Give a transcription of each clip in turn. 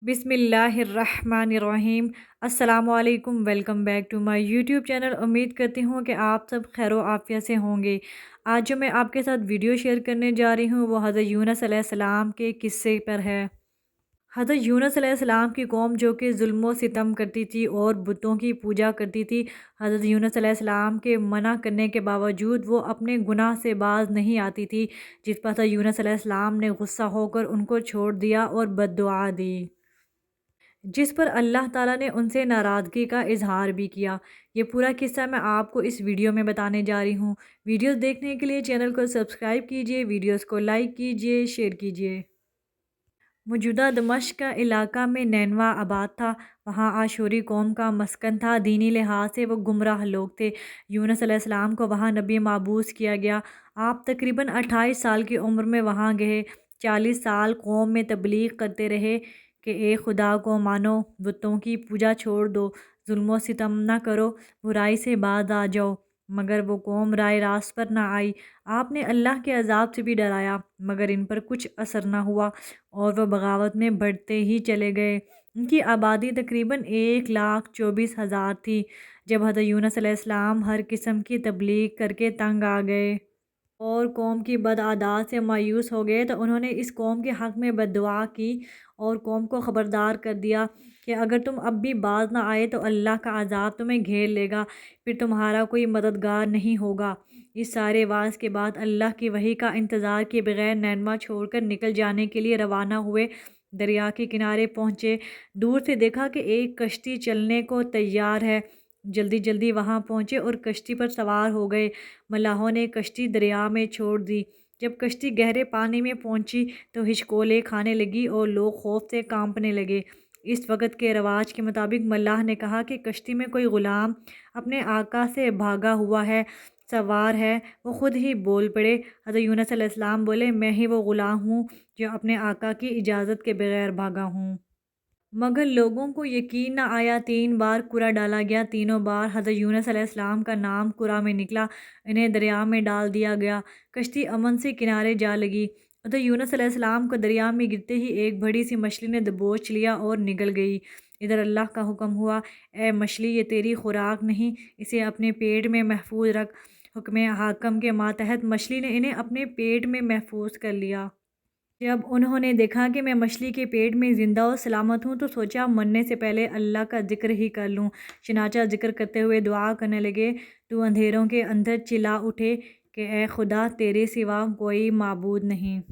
बिस्मिल्लाहिर्रहमानिर्रहीम। अस्सलामुअलैकुम। Welcome back to my YouTube channel. उम्मीद करती हूँ कि आप सब खैर आफियत से होंगे। आज जो मैं आपके साथ वीडियो शेयर करने जा रही हूँ वो हज़रत यूनुस अलैहिस्सलाम के किस्से पर है। हज़रत यूनुस अलैहिस्सलाम की कौम जो कि जुल्म सितम करती थी और बुतों की पूजा करती थी, हज़रत यूनुस अलैहिस्सलाम के मना करने के बावजूद वो अपने गुनाह से बाज नहीं आती थी, जिस पर हज़रत यूनुस अलैहिस्सलाम ने गुस्सा होकर उनको छोड़ दिया और बद्दुआ दी, जिस पर अल्लाह ताला ने उनसे नाराज़गी का इज़हार भी किया। ये पूरा किस्सा मैं आपको इस वीडियो में बताने जा रही हूँ। वीडियोस देखने के लिए चैनल को सब्सक्राइब कीजिए, वीडियोस को लाइक कीजिए, शेयर कीजिए। मौजूदा दमिश्क का इलाका में नैनवा आबाद था। वहाँ आशूरी कौम का मस्कन था। दीनी लिहाज से वो गुमराह लोग थे। यूनुस अलैहिस्सलाम को वहाँ नबी माबूस किया गया। आप तकरीबन 28 साल की उम्र में वहाँ गए। 40 साल कौम में तबलीग करते रहे कि एक खुदा को मानो, बुतों की पूजा छोड़ दो, जुल्म सितम ना करो, बुराई से बाज आ जाओ। मगर वो कौम राय रास्त पर ना आई। आपने अल्लाह के अजाब से भी डराया, मगर इन पर कुछ असर ना हुआ और वह बगावत में बढ़ते ही चले गए। उनकी आबादी तकरीबन 1,24,000 थी। जब हज़रत यूनुस अलैहिस्सलाम हर किस्म की तबलीग करके तंग आ गए और कौम की बदआदात से मायूस हो गए, तो उन्होंने इस कौम के हक़ में बद्दुआ की और कौम को ख़बरदार कर दिया कि अगर तुम अब भी बाज ना आए तो अल्लाह का अजाब तुम्हें घेर लेगा, फिर तुम्हारा कोई मददगार नहीं होगा। इस सारे वाज के बाद अल्लाह की वही का इंतज़ार किए बगैर नैनवा छोड़कर निकल जाने के लिए रवाना हुए। दरिया के किनारे पहुँचे। दूर से देखा कि एक कश्ती चलने को तैयार है। जल्दी जल्दी वहाँ पहुँचे और कश्ती पर सवार हो गए। मल्लाहों ने कश्ती दरिया में छोड़ दी। जब कश्ती गहरे पानी में पहुंची तो हिचकोले खाने लगी और लोग खौफ से कांपने लगे। इस वक्त के रवाज के मुताबिक मल्लाह ने कहा कि कश्ती में कोई ग़ुलाम अपने आका से भागा हुआ है, सवार है। वो खुद ही बोल पड़े। हज़रत यूनुस अलैहिस्सलाम बोले, मैं ही वो ग़ुलाम हूँ जो अपने आका की इजाज़त के बगैर भागा हूँ। मगर लोगों को यकीन न आया। 3 बार कुरा डाला गया। तीनों बार हज़रत यूनुस अलैहिस्सलाम का नाम कुरा में निकला। इन्हें दरिया में डाल दिया गया। कश्ती अमन से किनारे जा लगी। हज़रत यूनुस अलैहिस्सलाम को दरिया में गिरते ही एक बड़ी सी मछली ने दबोच लिया और निगल गई। इधर अल्लाह का हुक्म हुआ, ए मछली, ये तेरी खुराक नहीं, इसे अपने पेट में महफूज रख। हुक्म हाकम के मातहत मछली ने इन्हें अपने पेट में महफूज कर लिया। जब उन्होंने देखा कि मैं मछली के पेट में ज़िंदा और सलामत हूँ, तो सोचा मरने से पहले अल्लाह का ज़िक्र ही कर लूँ। चनाचा ज़िक्र करते हुए दुआ करने लगे। तो अंधेरों के अंदर चिल्ला उठे कि ए खुदा, तेरे सिवा कोई माबूद नहीं,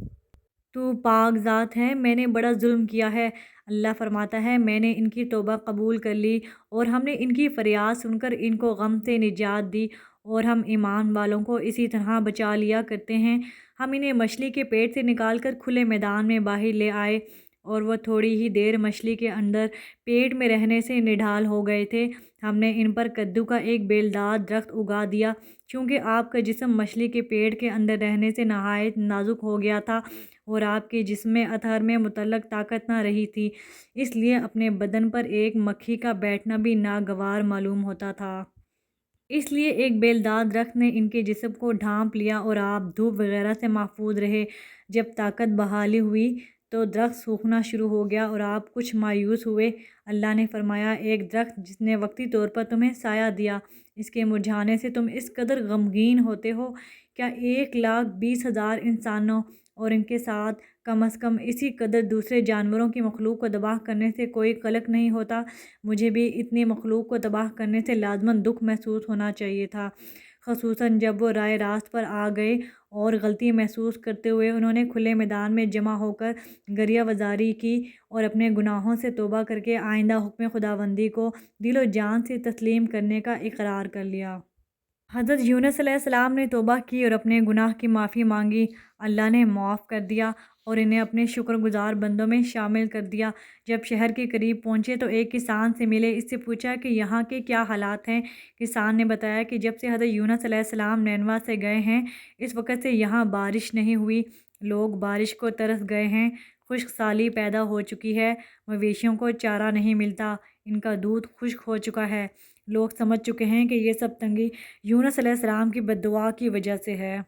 तू पाक ज़ात है, मैंने बड़ा जुल्म किया है। अल्लाह फरमाता है, मैंने इनकी तौबा कबूल कर ली और हमने इनकी फ़रियाद सुनकर इनको गम से निजात दी और हम ईमान वालों को इसी तरह बचा लिया करते हैं। हम इन्हें मछली के पेट से निकाल कर खुले मैदान में बाहर ले आए और वह थोड़ी ही देर मछली के अंदर पेट में रहने से निढाल हो गए थे। हमने इन पर कद्दू का एक बेलदार दरख्त उगा दिया। चूँकि आपका जिस्म मछली के पेट के अंदर रहने से नहायत नाजुक हो गया था और आपके जिस्म में अतहर में मुतल्लक ताकत ना रही थी, इसलिए अपने बदन पर एक मक्खी का बैठना भी नागवार मालूम होता था। इसलिए एक बेलदार दरख्त ने इनके जिस्म को ढांप लिया और आप धूप वगैरह से महफूज रहे। जब ताकत बहाली हुई तो दरख्त सूखना शुरू हो गया और आप कुछ मायूस हुए। अल्लाह ने फरमाया, एक दरख्त जिसने वक्ती तौर पर तुम्हें साया दिया, इसके मुरझाने से तुम इस कदर गमगीन होते हो। क्या 1,20,000 इंसानों और इनके साथ कम अज़ कम इसी कदर दूसरे जानवरों की मखलूक को तबाह करने से कोई कलक नहीं होता? मुझे भी इतनी मखलूक को तबाह करने से लाज़मन दुख महसूस होना चाहिए था, ख़ुसूसन जब वो राय रास्त पर आ गए और गलती महसूस करते हुए उन्होंने खुले मैदान में जमा होकर गरिया वज़ारी की और अपने गुनाहों से तौबा करके आइंदा हुक्म खुदाबंदी को दिलो जान से तस्लीम करने का इकरार कर लिया। हज़रत यूनुस अलैहिस्सलाम ने तौबा की और अपने गुनाह की माफ़ी मांगी। अल्लाह ने माफ़ कर दिया और इन्हें अपने शुक्रगुज़ार बंदों में शामिल कर दिया। जब शहर के करीब पहुँचे तो एक किसान से मिले। इससे पूछा कि यहाँ के क्या हालात हैं। किसान ने बताया कि जब से हज़रत यूनुस अलैहिस्सलाम नैनवा से गए हैं, इस वक्त से यहाँ बारिश नहीं हुई। लोग बारिश को तरस गए हैं। खुश्क साली पैदा हो चुकी है। मवेशियों को चारा नहीं मिलता। इनका दूध खुश्क हो चुका है। लोग समझ चुके हैं कि ये सब तंगी यूनुस अलैहिस्सलाम की बद्दुआ की वजह से है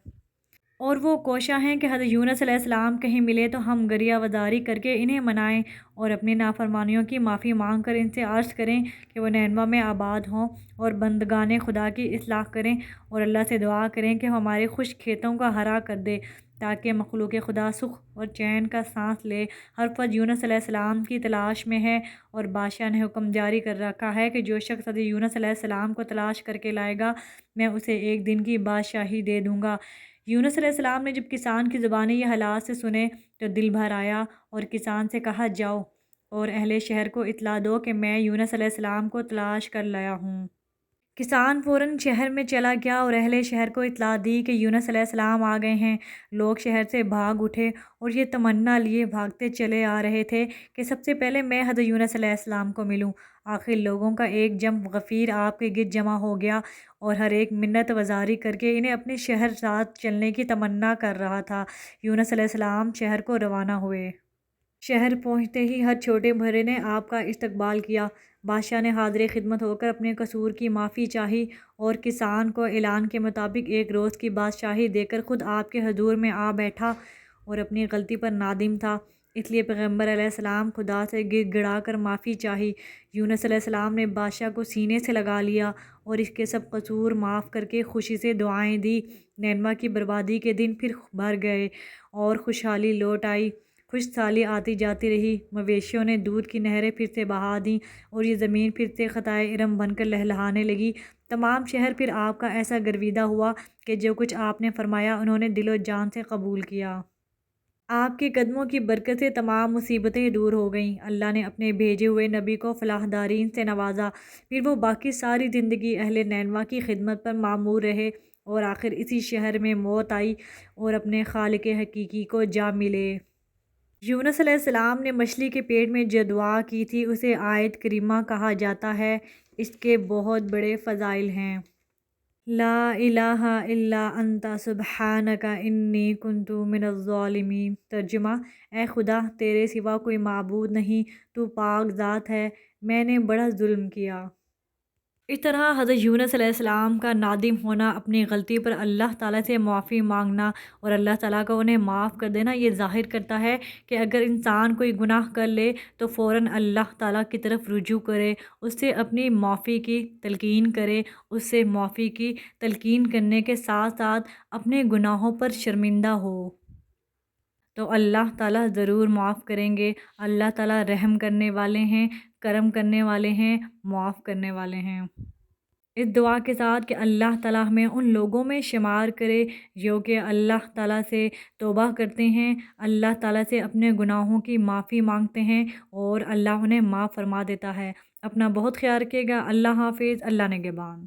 اور وہ کوشاں ہیں کہ حضرت یونس علیہ السلام کہیں ملے تو ہم گریہ وزاری کر کے انہیں منائیں اور اپنی نافرمانیوں کی معافی مانگ کر ان سے عرض کریں کہ وہ نینوا میں آباد ہوں اور بندگان خدا کی اصلاح کریں اور اللہ سے دعا کریں کہ ہمارے خشک کھیتوں کا ہرا کر دے تاکہ مخلوق خدا سکھ اور چین کا سانس لے۔ ہر فرد یونس علیہ السلام کی تلاش میں ہے اور بادشاہ نے حکم جاری کر رکھا ہے کہ جو شخص حضرت یونس علیہ السلام کو تلاش کر کے لائے گا میں اسے 1 دن کی بادشاہی دے دوں گا۔ یونس علیہ السلام نے جب کسان کی زبانی یہ حالات سے سنے تو دل بھر آیا اور کسان سے کہا جاؤ اور اہل شہر کو اطلاع دو کہ میں یونس علیہ السلام کو تلاش کر لایا ہوں۔ کسان فوراً شہر میں چلا گیا اور اہل شہر کو اطلاع دی کہ یونس علیہ السلام آ گئے ہیں۔ لوگ شہر سے بھاگ اٹھے اور یہ تمنا لیے بھاگتے چلے آ رہے تھے کہ سب سے پہلے میں حضرت یونس علیہ السلام کو ملوں۔ آخر لوگوں کا ایک جم غفیر آپ کے گرد جمع ہو گیا اور ہر ایک منت وزاری کر کے انہیں اپنے شہر ساتھ چلنے کی تمنا کر رہا تھا۔ یونس علیہ السلام شہر کو روانہ ہوئے۔ شہر پہنچتے ہی ہر چھوٹے بڑے نے آپ کا استقبال کیا۔ بادشاہ نے حاضر خدمت ہو کر اپنے قصور کی معافی چاہی اور کسان کو اعلان کے مطابق 1 روز کی بادشاہی دے کر خود آپ کے حضور میں آ بیٹھا اور اپنی غلطی پر نادم تھا، اس لیے پیغمبر علیہ السلام خدا سے گڑ گڑا کر معافی چاہی۔ یونس علیہ السلام نے بادشاہ کو سینے سے لگا لیا اور اس کے سب قصور معاف کر کے خوشی سے دعائیں دی۔ نینوا کی بربادی کے دن پھر بھر گئے اور خوشحالی لوٹ آئی۔ خوش سالی آتی جاتی رہی، مویشیوں نے دودھ کی نہریں پھر سے بہا دیں اور یہ زمین پھر سے خطائے ارم بن کر لہلہانے لگی۔ تمام شہر پھر آپ کا ایسا گرویدہ ہوا کہ جو کچھ آپ نے فرمایا انہوں نے دل و جان سے قبول کیا۔ آپ کے قدموں کی برکت سے تمام مصیبتیں دور ہو گئیں۔ اللہ نے اپنے بھیجے ہوئے نبی کو فلاح دارین سے نوازا، پھر وہ باقی ساری زندگی اہل نینوا کی خدمت پر معمور رہے اور آخر اسی شہر میں موت آئی اور اپنے خالق حقیقی کو جا ملے۔ یونس علیہ السلام نے مچھلی کے پیٹ میں جو دعا کی تھی اسے آیت کریمہ کہا جاتا ہے۔ اس کے بہت بڑے فضائل ہیں۔ لا الہ الا انت سبحانک انی کنت من الظالمین۔ ترجمہ: اے خدا تیرے سوا کوئی معبود نہیں، تو پاک ذات ہے، میں نے بڑا ظلم کیا۔ اس طرح حضرت یونس علیہ السلام کا نادم ہونا، اپنی غلطی پر اللہ تعالیٰ سے معافی مانگنا اور اللہ تعالیٰ کا انہیں معاف کر دینا یہ ظاہر کرتا ہے کہ اگر انسان کوئی گناہ کر لے تو فوراً اللہ تعالیٰ کی طرف رجوع کرے، اس سے اپنی معافی کی تلقین کرے، اس سے معافی کی تلقین کرنے کے ساتھ ساتھ اپنے گناہوں پر شرمندہ ہو تو اللہ تعالیٰ ضرور معاف کریں گے۔ اللہ تعالیٰ رحم کرنے والے ہیں، کرم کرنے والے ہیں، معاف کرنے والے ہیں۔ اس دعا کے ساتھ کہ اللہ تعالیٰ ہمیں ان لوگوں میں شمار کرے جو کہ اللہ تعالیٰ سے توبہ کرتے ہیں، اللہ تعالیٰ سے اپنے گناہوں کی معافی مانگتے ہیں اور اللہ انہیں معاف فرما دیتا ہے۔ اپنا بہت خیال رکھیے گا۔ اللہ حافظ۔ اللہ نگہبان۔